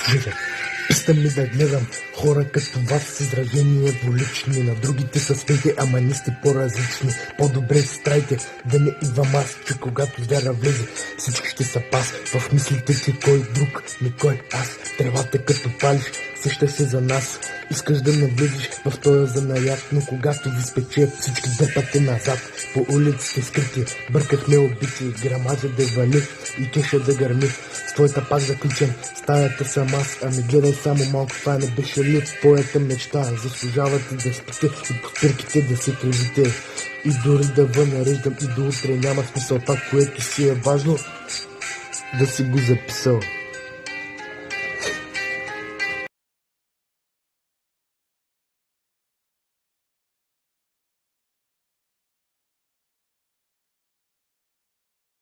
Гледай, писта ми да гледам хора като вас с изражения двулични. На другите са смехи, ама не сте по-различни. По-добре се страйте, да не идвам аз, че когато звяра влезе, всички ще са пас. В мислите ти кой друг, не кой аз. Тревата като палиш, сеща се за нас. Искаш да не влезеш в този занаят, но когато ви спечеят, всички дърпате назад. По улиците скрити, бъркахме убити, грамажа да вали и кеша да гърми. С твоята пак заключен, стаята съм аз, ами гледай само малко, това не беше ли твоята мечта? Заслужавате да спите и по спирките да се кривите. И дори да вън нареждам и до утре, няма смисъл това, което си е важно, да си го записал.